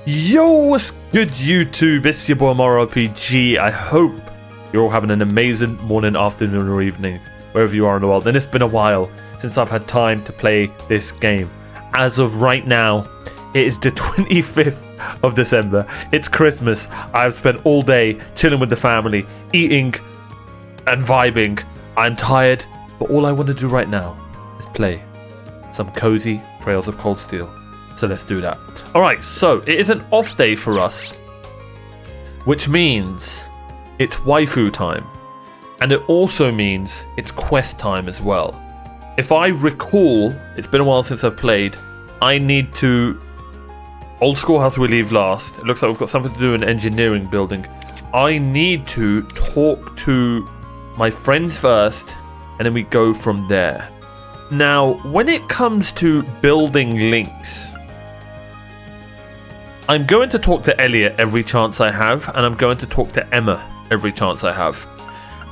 Yo, what's good YouTube? It's your boy OMARIORPG. I hope you're all having an amazing morning, afternoon or evening, wherever you are in the world. And it's been a while since I've had time to play this game. As of right now, it is the 25th of December. It's Christmas. I've spent all day chilling with the family, eating and vibing. I'm tired, but all I want to do right now is play some cozy Trails of Cold Steel. So let's do that. Alright, so it is an off day for us, which means it's waifu time. And it also means it's quest time as well. If I recall, it's been a while since I've played, I need to... Old schoolhouse we leave last. It looks like we've got something to do in engineering building. I need to talk to my friends first, and then we go from there. Now, when it comes to building links, I'm going to talk to Elliot every chance I have, and I'm going to talk to Emma every chance I have.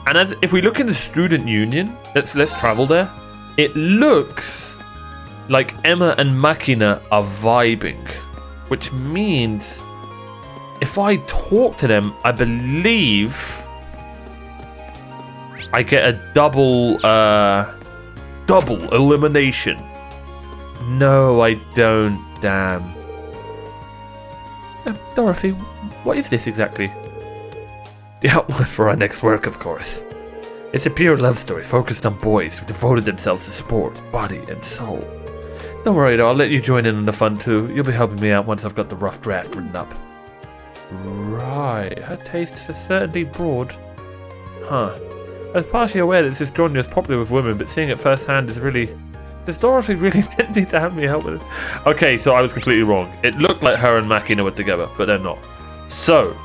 And if we look in the student union, let's travel there. It looks like Emma and Makina are vibing, which means if I talk to them, I believe I get a double elimination. No, I don't. Damn. Dorothy, what is this exactly? The outline for our next work, of course. It's a pure love story focused on boys who've devoted themselves to sport, body, and soul. Don't worry though, I'll let you join in on the fun too. You'll be helping me out once I've got the rough draft written up. Right, her tastes are certainly broad. Huh. I was partially aware that this genre is popular with women, but seeing it firsthand is really... Does Dorothy really need to have me help with it? Okay, so I was completely wrong. It looked like her and Makina were together, but they're not. So,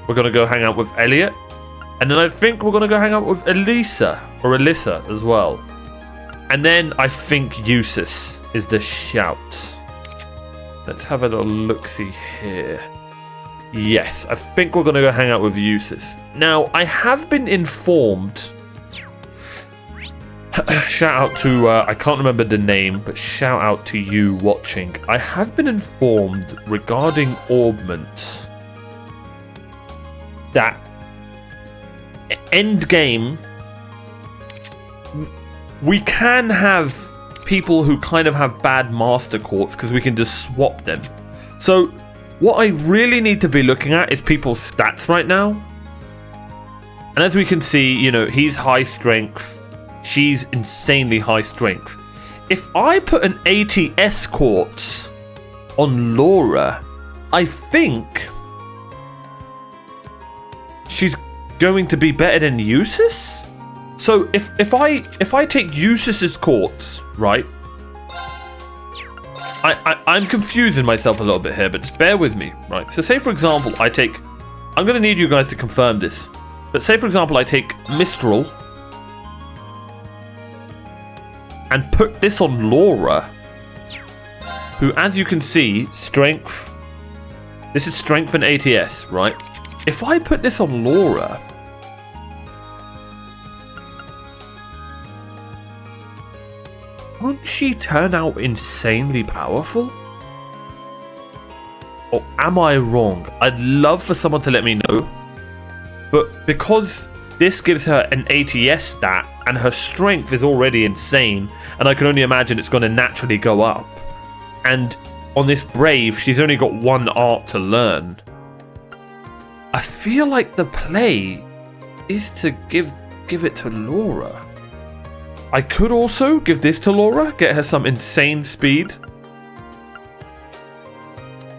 we're going to go hang out with Elliot. And then I think we're going to go hang out with Elisa, or Alyssa as well. And then I think Eustace is the shout. Let's have a little look-see here. Yes, I think we're going to go hang out with Eustace. Now, I have been informed... shout out to, I can't remember the name, but shout out to you watching. I have been informed regarding augments that end game we can have people who kind of have bad master quartz because we can just swap them. So what I really need to be looking at is people's stats right now. And as we can see, you know, he's high strength. She's insanely high strength. If I put an ATS quartz on Laura, I think she's going to be better than Eustace. So if I take Eustace's quartz, right? I'm confusing myself a little bit here, but just bear with me, right? So say for example, I'm going to need you guys to confirm this. But say for example, I take Mistral and put this on Laura, who, as you can see, strength. This is strength and ATS, right? If I put this on Laura, won't she turn out insanely powerful? Or am I wrong? I'd love for someone to let me know. But because this gives her an ATS stat, and her strength is already insane, and I can only imagine it's going to naturally go up. And on this Brave, she's only got one art to learn. I feel like the play is to give it to Laura. I could also give this to Laura, get her some insane speed.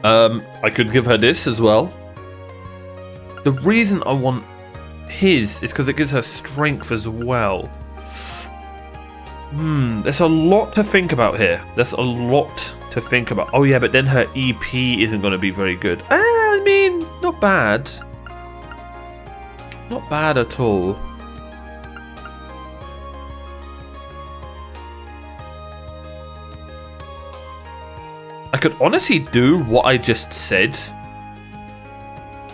I could give her this as well. The reason I want his is because it gives her strength as well. There's a lot to think about here. There's a lot to think about. Oh yeah, but then her EP isn't going to be very good. I mean, not bad. Not bad at all. I could honestly do what I just said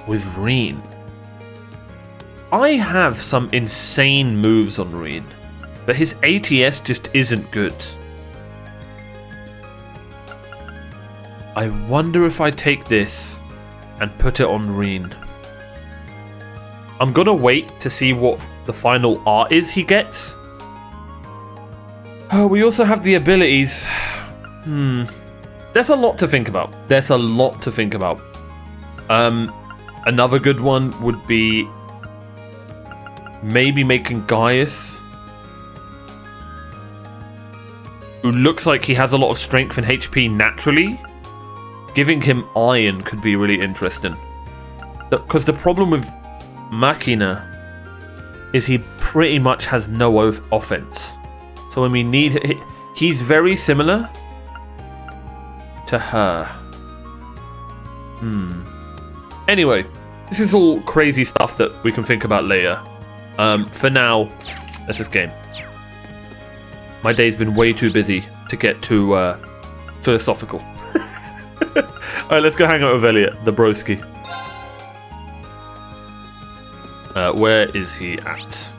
with Reen. I have some insane moves on Reen, but his ATS just isn't good. I wonder if I take this and put it on Reen. I'm gonna wait to see what the final art is he gets. Oh, we also have the abilities. There's a lot to think about. Another good one would be maybe making Gaius, who looks like he has a lot of strength and HP naturally. Giving him iron could be really interesting. Because the problem with Machina is he pretty much has no offense. So when we need... He's very similar to her. Anyway, this is all crazy stuff that we can think about later. For now, let's just game. My day's been way too busy to get too philosophical. Alright, let's go hang out with Elliot, the broski. Where is he at?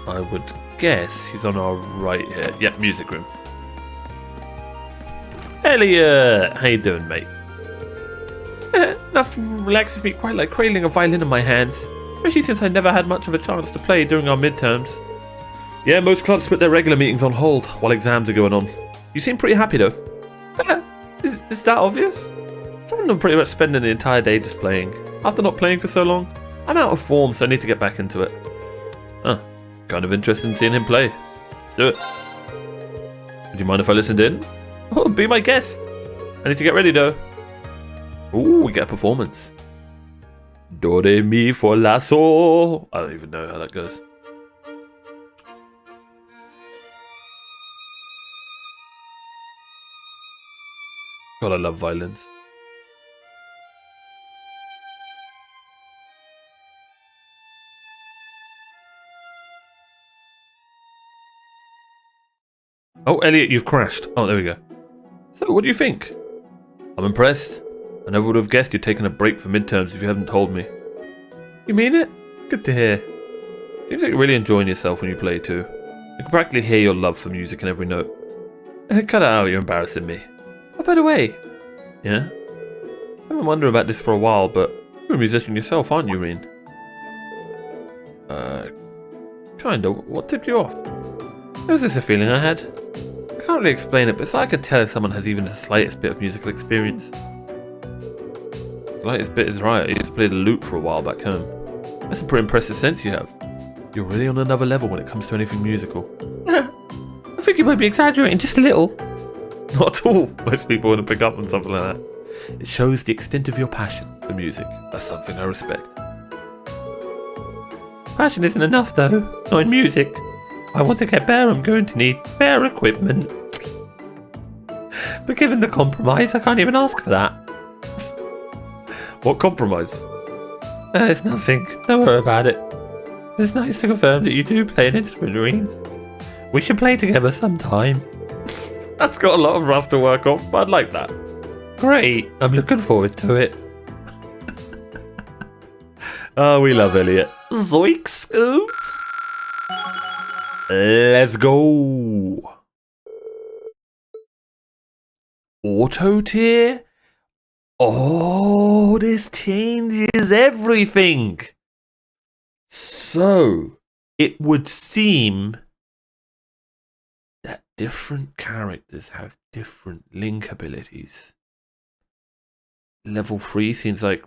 I would guess he's on our right here. Yep, music room. Elliot! How you doing, mate? Nothing relaxes me quite like cradling a violin in my hands. Especially since I never had much of a chance to play during our midterms. Yeah, most clubs put their regular meetings on hold while exams are going on. You seem pretty happy though. Is that obvious? I'm pretty much spending the entire day just playing. After not playing for so long, I'm out of form, so I need to get back into it. Huh. Kind of interested in seeing him play. Let's do it. Would you mind if I listened in? Oh, be my guest. I need to get ready though. Ooh, we get a performance. Do re mi fa la sol. I don't even know how that goes. God, I love violins. Oh, Elliot, you've crashed. Oh, there we go. So, what do you think? I'm impressed. I never would have guessed you'd taken a break for midterms if you hadn't told me. You mean it? Good to hear. Seems like you're really enjoying yourself when you play too. I can practically hear your love for music in every note. Cut it out, you're embarrassing me. Oh, by the way. Yeah? I've been wondering about this for a while, but you're a musician yourself, aren't you, Reen? Kinda. What tipped you off? It was just a feeling I had. I can't really explain it, but it's like I could tell if someone has even the slightest bit of musical experience. Slightest bit is right. I used to play the lute for a while back home. That's a pretty impressive sense you have. You're really on another level when it comes to anything musical. I think you might be exaggerating just a little. Not at all. Most people wouldn't pick up on something like that. It shows the extent of your passion for music. That's something I respect. Passion isn't enough though. Not in music. If I want to get better, I'm going to need better equipment. But given the compromise, I can't even ask for that. What compromise? It's nothing. Don't worry about it. It's nice to confirm that you do play an instrument, Reen. We should play together sometime. I've got a lot of rust to work off, but I'd like that. Great. I'm looking forward to it. Oh, we love Elliot. Zoink scoops. Let's go. Auto tier? Oh, this changes everything. So, it would seem that different characters have different link abilities. Level 3 seems like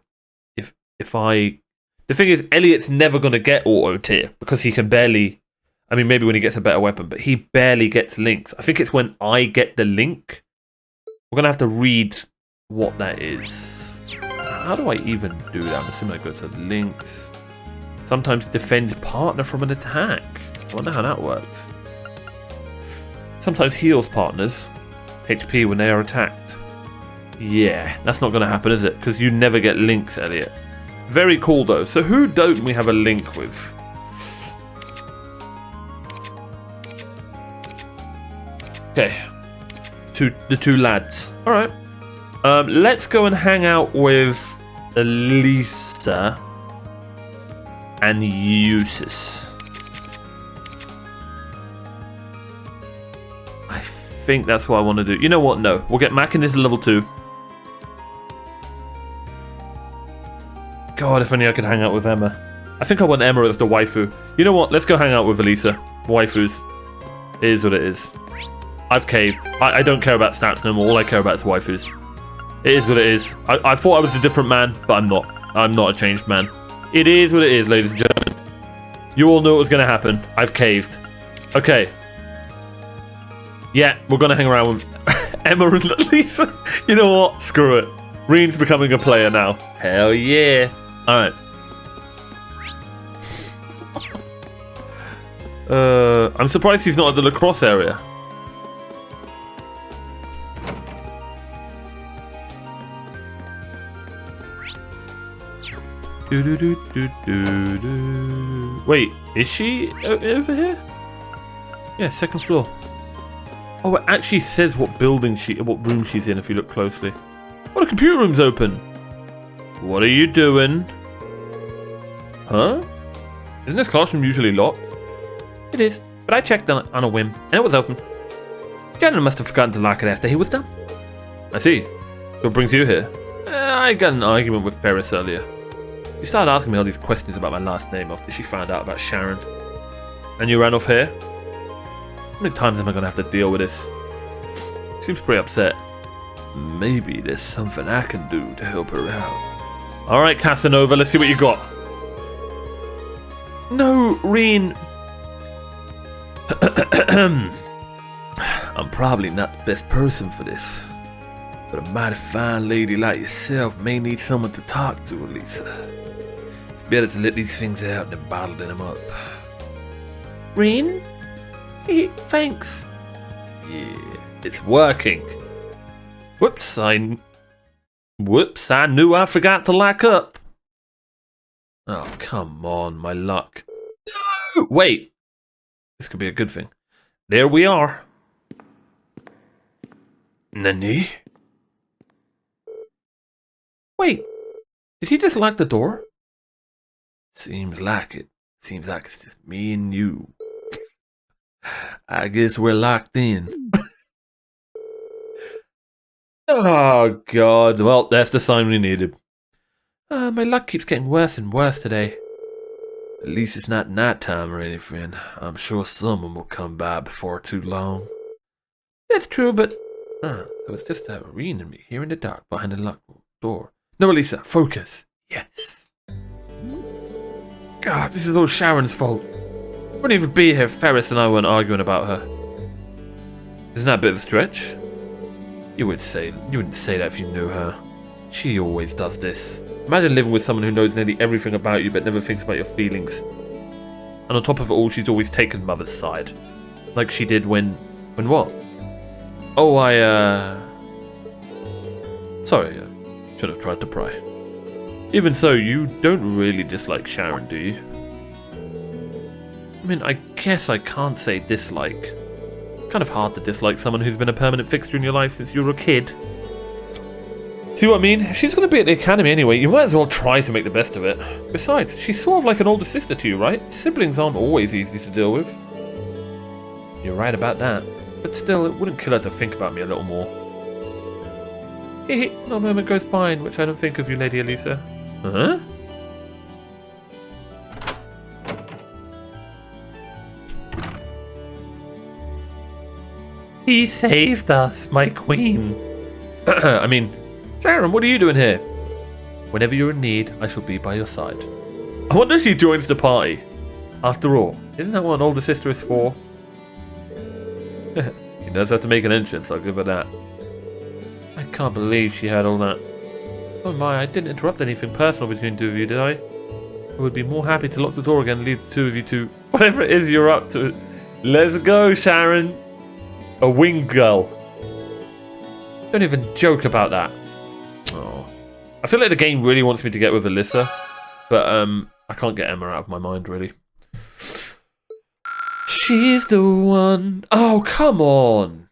if I... The thing is, Elliot's never going to get auto tier because he can barely... I mean, maybe when he gets a better weapon, but he barely gets links. I think it's when I get the link. We're going to have to read what that is. How do I even do that? I'm assuming I go to links. Sometimes defends partner from an attack. I wonder how that works. Sometimes heals partners HP when they are attacked. Yeah, that's not going to happen, is it? Because you never get links, Elliot. Very cool, though. So who don't we have a link with? Okay. The two lads. All right. Let's go and hang out with Elisa and Eustace. I think that's what I want to do. You know what? No. We'll get Mac into level 2. God, if only I could hang out with Emma. I think I want Emma as the waifu. You know what? Let's go hang out with Elisa. Waifus. It is what it is. I've caved. I don't care about stats no more. All I care about is waifus. It is what it is. I thought I was a different man, but I'm not. I'm not a changed man. It is what it is, ladies and gentlemen. You all knew what was going to happen. I've caved. Okay. Yeah, we're going to hang around with Emma and Lisa. You know what? Screw it. Reen's becoming a player now. Hell yeah. Alright. I'm surprised he's not at the lacrosse area. Wait, is she over here? Yeah, second floor. Oh, it actually says what what room she's in if you look closely. Oh, the computer room's open. What are you doing? Huh? Isn't this classroom usually locked? It is, but I checked on a whim, and it was open. Janitor must have forgotten to lock it after he was done. I see. So what brings you here? I got an argument with Ferris earlier. She started asking me all these questions about my last name after she found out about Sharon. And you ran off here? How many times am I going to have to deal with this? Seems pretty upset. Maybe there's something I can do to help her out. Alright, Casanova, let's see what you got. No, Reen. I'm probably not the best person for this. But a mighty fine lady like yourself may need someone to talk to, Elisa. It's better to let these things out than bottle them up. Reen? Thanks. Yeah, it's working. Whoops, I knew I forgot to lock up. Oh, come on, my luck. No! Wait. This could be a good thing. There we are. Nani? Wait, did he just lock the door? Seems like it. Seems like it's just me and you. I guess we're locked in. Oh, God. Well, that's the sign we needed. My luck keeps getting worse and worse today. At least it's not nighttime or anything. I'm sure someone will come by before too long. That's true, but... so it's just Reen and me here in the dark behind the locked door. No, Elisa, focus. Yes. God, this is all Sharon's fault. Wouldn't even be here if Ferris and I weren't arguing about her. Isn't that a bit of a stretch? You wouldn't say that if you knew her. She always does this. Imagine living with someone who knows nearly everything about you but never thinks about your feelings. And on top of it all, she's always taken Mother's side. Like she did when what? Oh, sorry, should have tried to pry. Even so, you don't really dislike Sharon, do you? I mean, I guess I can't say dislike. Kind of hard to dislike someone who's been a permanent fixture in your life since you were a kid. See what I mean? If she's going to be at the academy anyway, you might as well try to make the best of it. Besides, she's sort of like an older sister to you, right? Siblings aren't always easy to deal with. You're right about that. But still, it wouldn't kill her to think about me a little more. Not a moment goes by in which I don't think of you, Lady Elisa. Huh? He saved us, my queen. I mean, Sharon, what are you doing here? Whenever you're in need, I shall be by your side. I wonder if she joins the party. After all, isn't that what an older sister is for? She knows how to make an entrance, I'll give her that. I can't believe she had all that. Oh my, I didn't interrupt anything personal between the two of you, did I? I would be more happy to lock the door again and leave the two of you to whatever it is you're up to. Let's go, Sharon. A wing girl. Don't even joke about that. Oh, I feel like the game really wants me to get with Alyssa, but I can't get Emma out of my mind, really. She's the one. Oh, come on.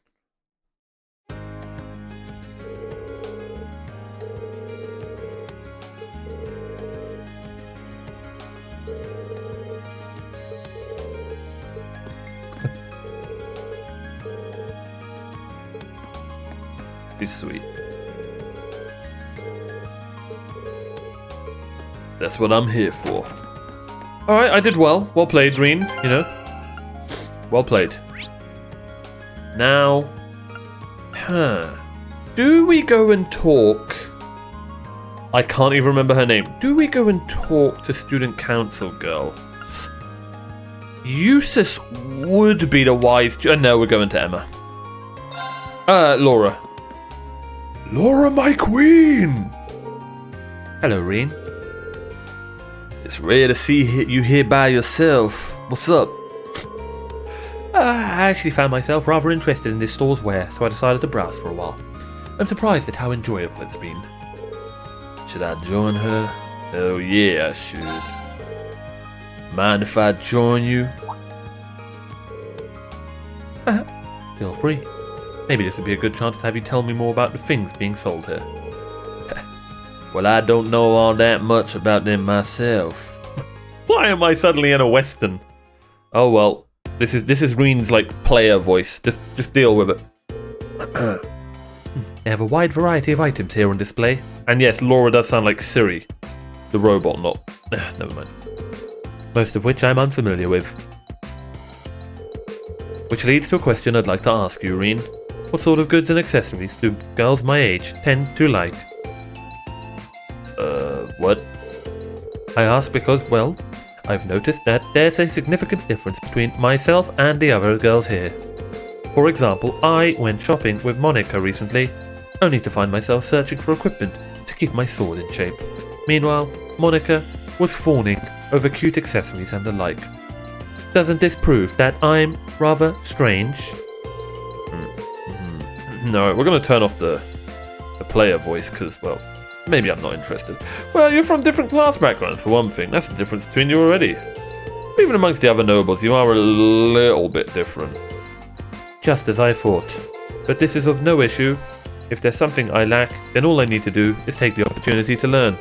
Be sweet. That's what I'm here for. Alright, I did well. Well played, Reen, you know. Well played. Now... Do we go and talk... I can't even remember her name. Do we go and talk to student council girl? Eustace would be the wise... No, we're going to Emma. Laura. Laura, my queen! Hello, Reen. It's rare to see you here by yourself. What's up? I actually found myself rather interested in this store's wear, so I decided to browse for a while. I'm surprised at how enjoyable it's been. Should I join her? Oh yeah, I should. Mind if I join you? Feel free. Maybe this would be a good chance to have you tell me more about the things being sold here. Well, I don't know all that much about them myself. Why am I suddenly in a western? Oh well, this is Reen's like player voice. Just deal with it. They have a wide variety of items here on display. And yes, Laura does sound like Siri, the robot, not... Never mind. Most of which I'm unfamiliar with. Which leads to a question I'd like to ask you, Reen. What sort of goods and accessories do girls my age tend to like? What? I ask because, well, I've noticed that there's a significant difference between myself and the other girls here. For example, I went shopping with Monica recently, only to find myself searching for equipment to keep my sword in shape. Meanwhile, Monica was fawning over cute accessories and the like. Doesn't this prove that I'm rather strange? No, we're going to turn off the player voice because, well, maybe I'm not interested. Well, you're from different class backgrounds for one thing. That's the difference between you already. Even amongst the other nobles, you are a little bit different. Just as I thought. But this is of no issue. If there's something I lack, then all I need to do is take the opportunity to learn.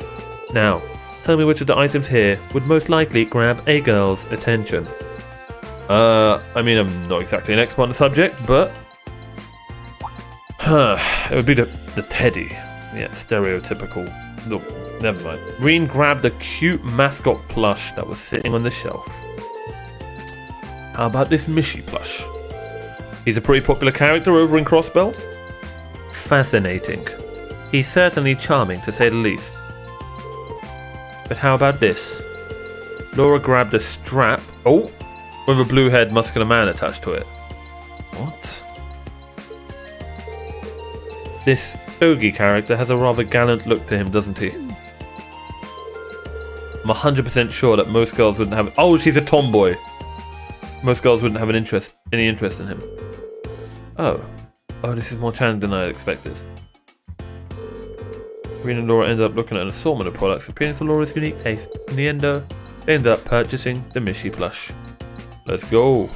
Now, tell me which of the items here would most likely grab a girl's attention. I mean, I'm not exactly an expert on the subject, but... it would be the teddy. Yeah, stereotypical. No, never mind. Reen grabbed a cute mascot plush that was sitting on the shelf. How about this Mishy plush? He's a pretty popular character over in Crossbell. Fascinating. He's certainly charming, to say the least. But how about this? Laura grabbed a strap. Oh! With a blue-haired muscular man attached to it. What? This Ogie character has a rather gallant look to him, doesn't he? I'm 100% sure that most girls wouldn't have... Oh, she's a tomboy! Most girls wouldn't have any interest in him. Oh, this is more challenging than I had expected. Reen and Laura ended up looking at an assortment of products appealing to Laura's unique taste. In the end, though, they ended up purchasing the Mishy plush. Let's go!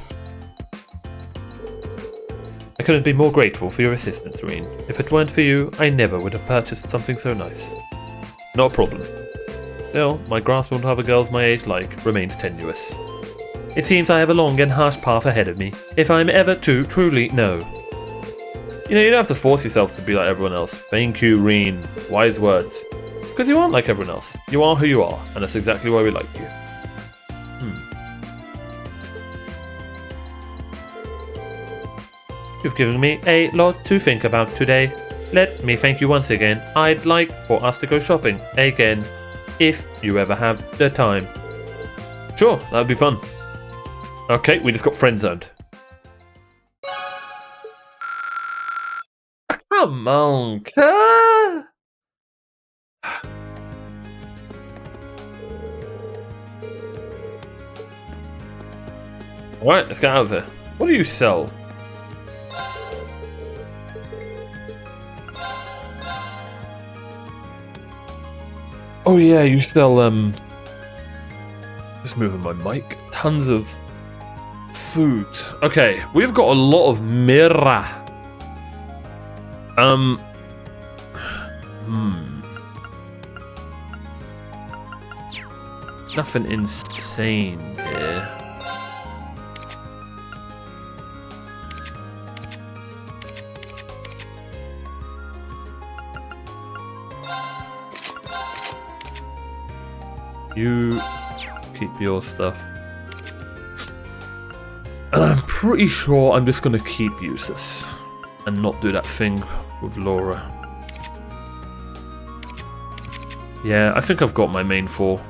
I couldn't be more grateful for your assistance, Reen. If it weren't for you, I never would have purchased something so nice. Not a problem. Still, my grasp on what other girls my age like remains tenuous. It seems I have a long and harsh path ahead of me, if I'm ever to truly know. You know, you don't have to force yourself to be like everyone else. Thank you, Reen. Wise words. Because you aren't like everyone else. You are who you are, and that's exactly why we like you. You've given me a lot to think about today. Let me thank you once again. I'd like for us to go shopping again, if you ever have the time. Sure, that would be fun. Okay, we just got friend-zoned. Come on, Alright, let's get out of here. What do you sell? Oh yeah, you sell, just moving my mic. Tons of food. Okay, we've got a lot of mirra. Nothing insane here. You keep your stuff. And I'm pretty sure I'm just going to keep Eustace and not do that thing with Laura. Yeah, I think I've got my main 4.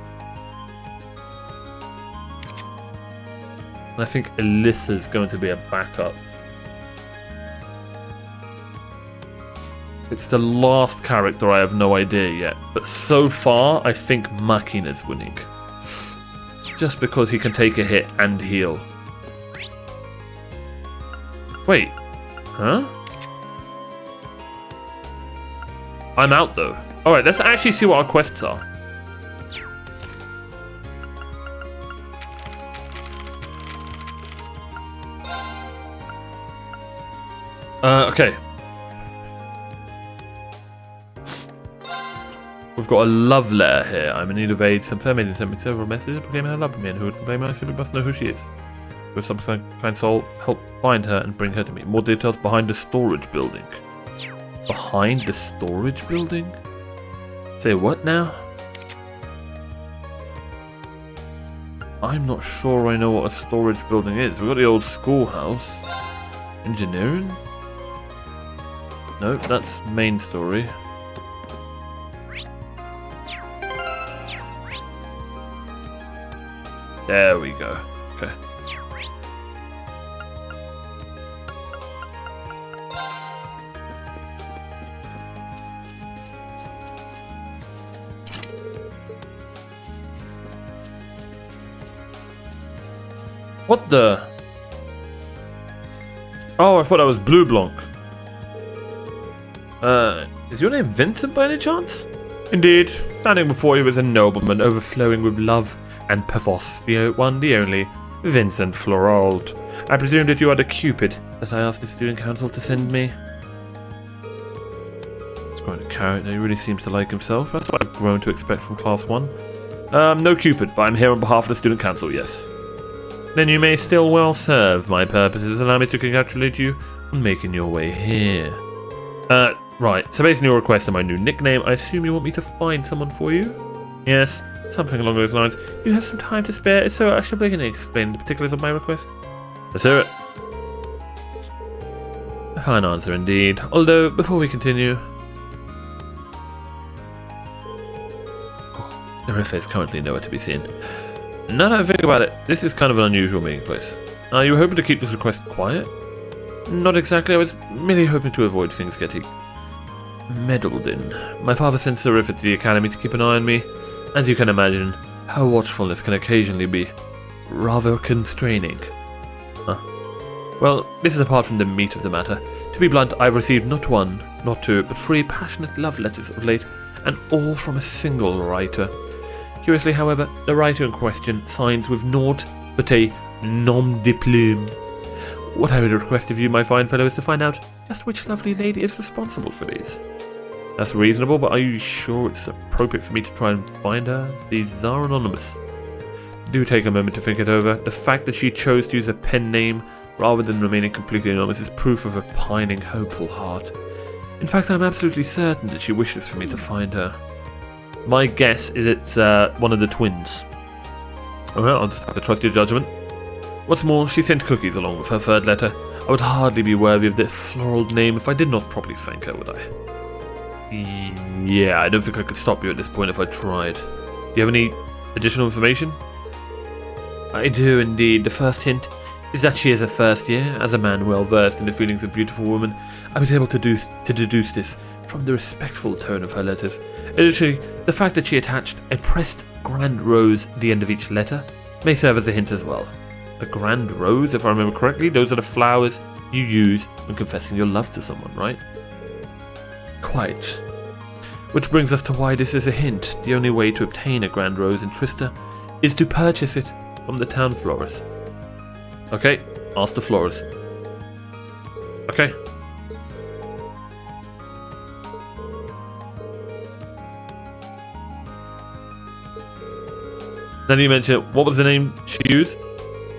And I think Alyssa's going to be a backup. It's the last character, I have no idea yet. But so far, I think Makina's winning. Just because he can take a hit and heal. Wait. Huh? I'm out though. Alright, let's actually see what our quests are. Okay. We've got a love letter here. I'm in need of aid. Some fair maiden sent me several messages proclaiming her love for me, and who would proclaim I simply must know who she is. With some kind soul, help find her and bring her to me. More details behind the storage building. Behind the storage building? Say what now? I'm not sure I know what a storage building is. We've got the old schoolhouse. Engineering? Nope, that's main story. There we go. Okay. What the? Oh, I thought that was Blue Blanc. Is your name Vincent by any chance? Indeed. Standing before you is a nobleman overflowing with love and pathos, the one, the only, Vincent Florald. I presume that you are the Cupid that I asked the student council to send me. It's quite a character, he really seems to like himself. That's what I've grown to expect from Class 1. No Cupid, but I'm here on behalf of the student council, yes. Then you may still well serve my purposes. Allow me to congratulate you on making your way here. Right, so based on your request and my new nickname, I assume you want me to find someone for you? Yes. Something along those lines. You have some time to spare, so I shall begin to explain the particulars of my request. Let's hear it. A fine answer indeed. Although, before we continue... Oh, Snerife is currently nowhere to be seen. Now that I think about it, this is kind of an unusual meeting place. Are you hoping to keep this request quiet? Not exactly, I was merely hoping to avoid things getting meddled in. My father sent Snerife to the academy to keep an eye on me. As you can imagine, her watchfulness can occasionally be rather constraining. Well, this is apart from the meat of the matter. To be blunt, I've received not 1, not 2, but 3 passionate love letters of late, and all from a single writer. Curiously, however, the writer in question signs with naught but a nom de plume. What I would request of you, my fine fellow, is to find out just which lovely lady is responsible for these. That's reasonable, but are you sure it's appropriate for me to try and find her? These are anonymous. Do take a moment to think it over. The fact that she chose to use a pen name rather than remaining completely anonymous is proof of a pining, hopeful heart. In fact, I'm absolutely certain that she wishes for me to find her. My guess is it's one of the twins. Alright, I'll just have to trust your judgment. What's more, she sent cookies along with her 3rd letter. I would hardly be worthy of this floral name if I did not properly thank her, would I? Yeah, I don't think I could stop you at this point if I tried. Do you have any additional information? I do indeed. The first hint is that she is a first year. As a man well versed in the feelings of beautiful women, I was able to deduce this from the respectful tone of her letters. Additionally, the fact that she attached a pressed grand rose at the end of each letter may serve as a hint as well. A grand rose, if I remember correctly, those are the flowers you use when confessing your love to someone, right? Quite. Which brings us to why this is a hint. The only way to obtain a grand rose in Trista is to purchase it from the town florist. Okay, ask the florist. Okay. Then you mentioned, what was the name she used?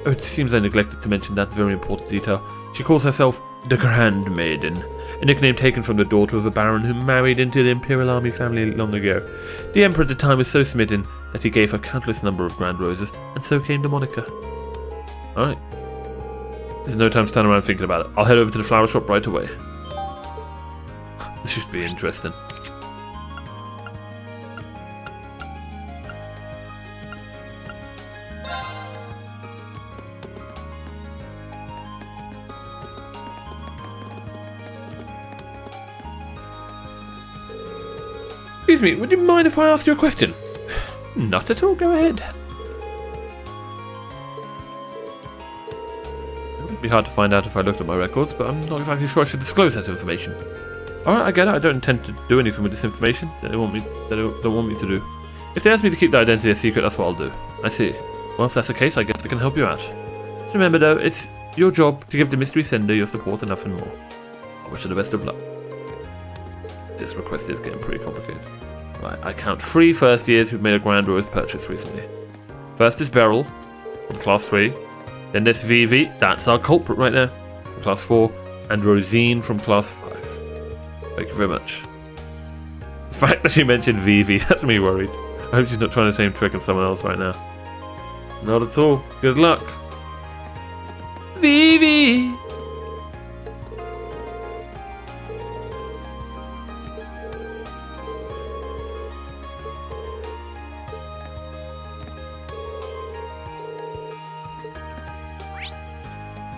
Oh, it seems I neglected to mention that very important detail. She calls herself the Grand Maiden, a nickname taken from the daughter of a baron who married into the Imperial Army family long ago. The Emperor at the time was so smitten that he gave her countless number of grand roses, and so came the moniker. Alright. There's no time to stand around thinking about it. I'll head over to the flower shop right away. This should be interesting. Excuse me, would you mind if I ask you a question? Not at all, go ahead. It would be hard to find out if I looked at my records, but I'm not exactly sure I should disclose that information. Alright, I get it, I don't intend to do anything with this information that they don't want me to do. If they ask me to keep the identity a secret, that's what I'll do. I see. Well, if that's the case, I guess I can help you out. Just remember though, it's your job to give the mystery sender your support and nothing more. I wish you the best of luck. This request is getting pretty complicated. Right, I count 3 first years who've made a Grand Rose purchase recently. First is Beryl, from Class 3. Then there's Vivi, that's our culprit right there, from Class 4. And Rosine from Class 5. Thank you very much. The fact that you mentioned Vivi has me worried. I hope she's not trying the same trick on someone else right now. Not at all. Good luck. Vivi!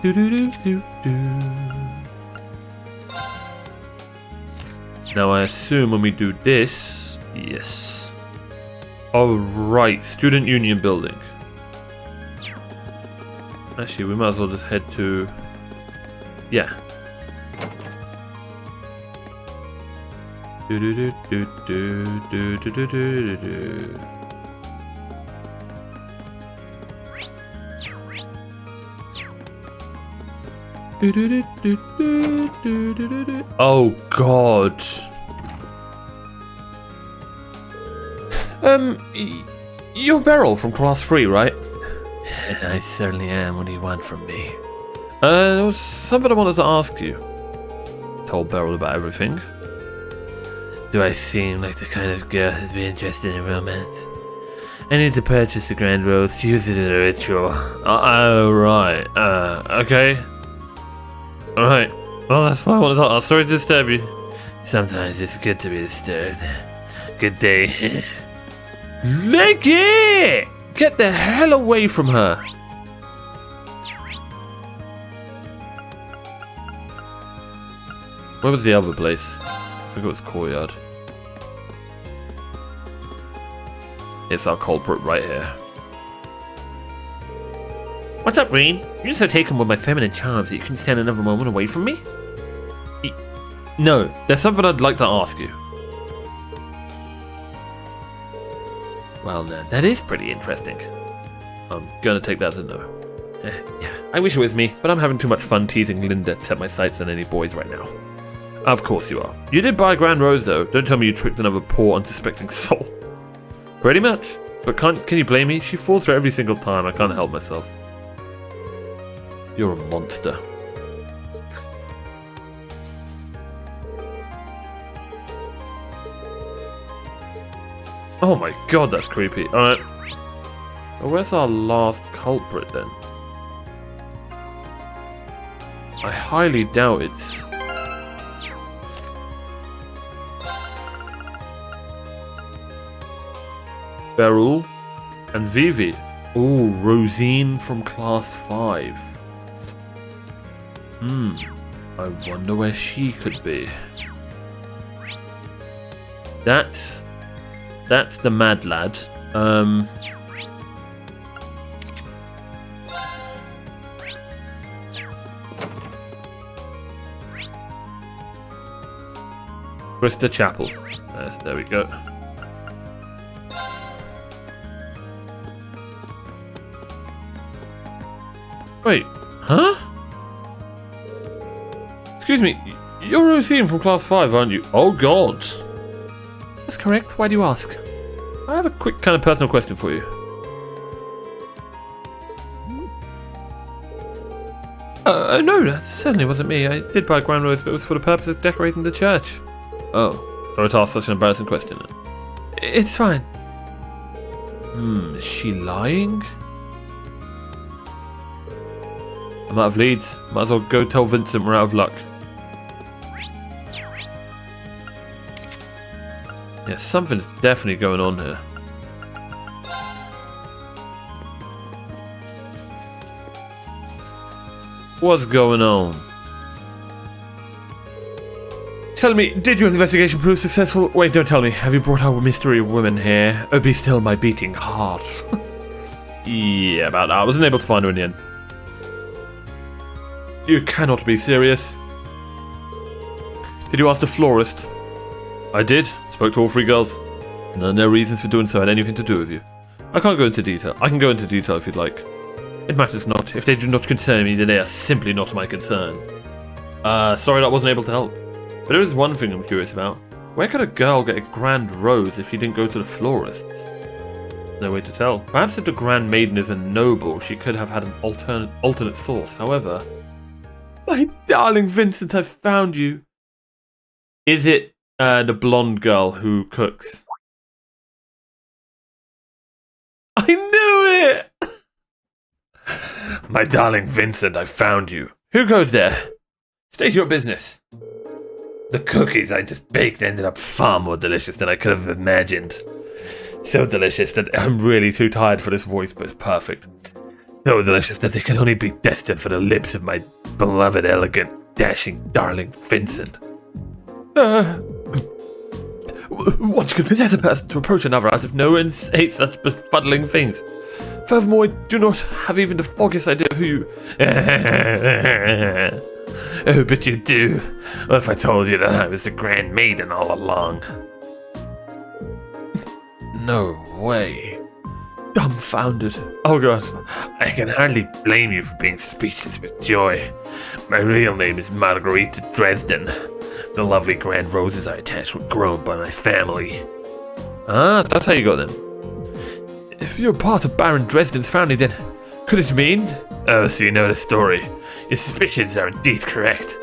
Do do do do do. Now I assume when we do this, yes. Oh right, Student Union Building. Actually, we might as well just head to, yeah. Do do do do do do do do do do. Oh God. You're Beryl from Class 3, right? I certainly am. What do you want from me? There was something I wanted to ask you. Told Beryl about everything. Do I seem like the kind of girl who'd be interested in romance? I need to purchase the Grand Rose to use it in a ritual. Oh, right. Okay. Alright, well that's why I wanted to talk. Sorry to disturb you. Sometimes it's good to be disturbed. Good day. Leggy! Get the hell away from her! Where was the other place? I think it was Courtyard. It's our culprit right here. What's up, Green? You're so taken with my feminine charms that you couldn't stand another moment away from me? No, there's something I'd like to ask you. Well, now, that is pretty interesting. I'm gonna take that as a no. Yeah, I wish it was me, but I'm having too much fun teasing Linda to set my sights on any boys right now. Of course you are. You did buy a Grand Rose, though. Don't tell me you tricked another poor, unsuspecting soul. Pretty much. But can you blame me? She falls for every single time. I can't help myself. You're a monster. Oh my god, that's creepy. Alright. Well, where's our last culprit then? I highly doubt it's... Beryl and Vivi. Ooh, Rosine from Class 5. I wonder where she could be. That's the mad lad. Krista Chapel. There we go. Wait, huh? Excuse me, you're Rosine from Class 5, aren't you? Oh god. That's correct, why do you ask? I have a quick kind of personal question for you. No, that certainly wasn't me. I did buy grand rose, but it was for the purpose of decorating the church. Oh, sorry to ask such an embarrassing question. It's fine. Is she lying? I'm out of leads. Might as well go tell Vincent we're out of luck. Yeah, something's definitely going on here. What's going on? Tell me, did your investigation prove successful? Wait, don't tell me. Have you brought our mystery woman here? Oh, be still my beating heart. Yeah, about that. I wasn't able to find her in the end. You cannot be serious. Did you ask the florist? I did. Spoke to all three girls. No reasons for doing so had anything to do with you. I can't go into detail. I can go into detail if you'd like. It matters not. If they do not concern me, then they are simply not my concern. Sorry that I wasn't able to help. But there is one thing I'm curious about. Where could a girl get a grand rose if she didn't go to the florist's? No way to tell. Perhaps if the Grand Maiden is a noble, she could have had an alternate source. However... My darling Vincent, I've found you. Is it the blonde girl who cooks? I knew it! My darling Vincent, I found you. Who goes there? State your business. The cookies I just baked ended up far more delicious than I could have imagined. So delicious that I'm really too tired for this voice, but it's perfect. So delicious that they can only be destined for the lips of my beloved, elegant, dashing, darling Vincent. What could possess a person to approach another out of nowhere and say such befuddling things? Furthermore, I do not have even the foggiest idea of who you... Oh, but you do. What if I told you that I was the Grand Maiden all along? No way. Dumbfounded. Oh god. I can hardly blame you for being speechless with joy. My real name is Margarita Dresden. The lovely grand roses I attached were grown by my family. Ah, that's how you got them. If you're part of Baron Dresden's family, then could it mean? Oh, so you know the story. Your suspicions are indeed correct.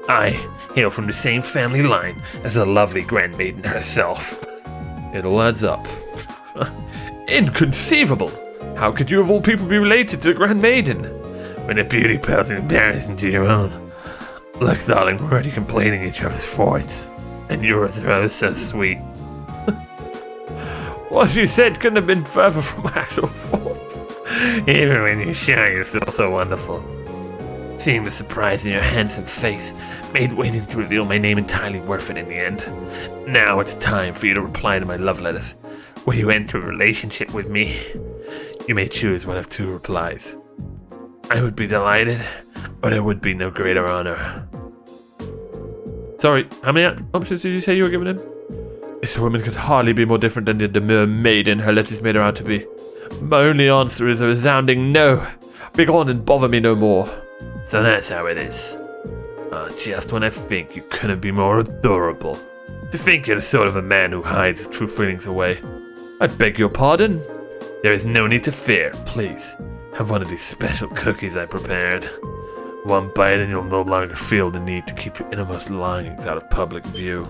I hail from the same family line as the lovely Grand Maiden herself. It all adds up. Inconceivable! How could you of all people be related to the Grand Maiden? When a beauty pales in comparison to your own. Look, darling, we're already complaining each other's faults. And yours are oh so sweet. What you said couldn't have been further from my actual fault. Even when you're shy, you're still so wonderful. Seeing the surprise in your handsome face made waiting to reveal my name entirely worth it in the end. Now it's time for you to reply to my love letters. Will you enter a relationship with me? You may choose one of two replies. I would be delighted, or there would be no greater honor. Sorry, how many options did you say you were giving him? This woman could hardly be more different than the demure maiden her letters made her out to be. My only answer is a resounding no. Begone and bother me no more. So that's how it is. Oh, just when I think you couldn't be more adorable. To think you're the sort of a man who hides his true feelings away. I beg your pardon? There is no need to fear. Please, have one of these special cookies I prepared. One bite and you'll no longer feel the need to keep your innermost longings out of public view.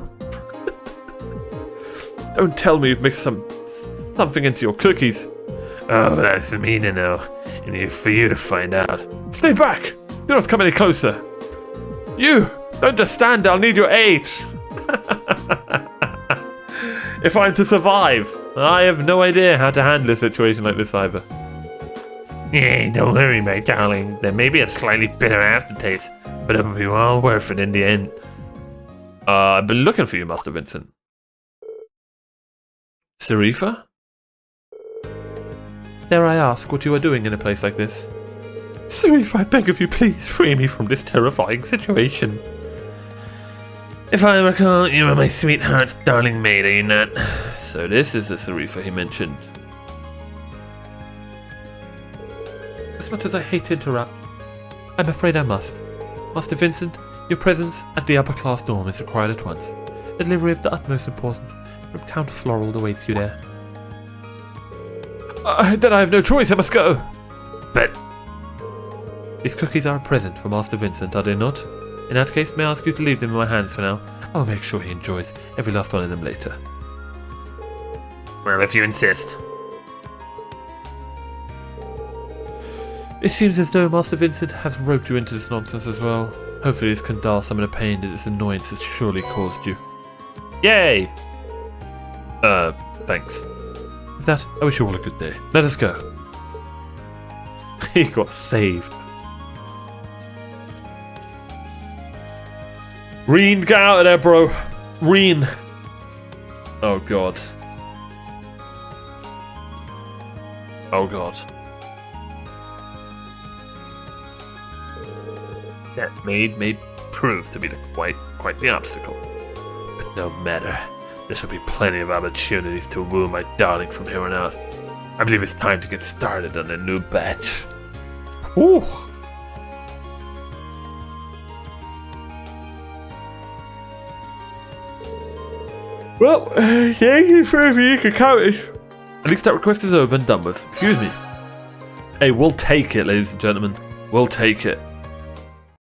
Don't tell me you've mixed something into your cookies. Oh, that's for me to know, and for you to find out. Stay back! Do not come any closer. You! Don't just stand there, I'll need your aid! If I'm to survive, I have no idea how to handle a situation like this either. Yeah, don't worry, my darling. There may be a slightly bitter aftertaste, but it will be all worth it in the end. I've been looking for you, Master Vincent. Serifa? Dare I ask what you are doing in a place like this? Serifa, I beg of you, please free me from this terrifying situation. If I recall, you are my sweetheart's darling maid, are you not? So this is the Serifa he mentioned. As much as I hate to interrupt, I'm afraid I must. Master Vincent, your presence at the upper class dorm is required at once. A delivery of the utmost importance from Count Floral awaits you there. Then I have no choice, I must go. But These cookies are a present for Master Vincent, are they not? In that case, may I ask you to leave them in my hands for now? I'll make sure he enjoys every last one of them later. Well, if you insist. It seems as though Master Vincent has roped you into this nonsense as well. Hopefully this can dull some of the pain that this annoyance has surely caused you. Yay! Thanks. With that, I wish you all a good day. Let us go. He got saved. Reen, get out of there, bro. Reen. Oh, God. Oh, God. That maid may prove to be quite the obstacle. But no matter. There shall be plenty of opportunities to woo my darling from here on out. I believe it's time to get started on a new batch. Ooh. Well, thank you for being accounted. At least that request is over and done with. Excuse me. Hey, we'll take it, ladies and gentlemen. We'll take it.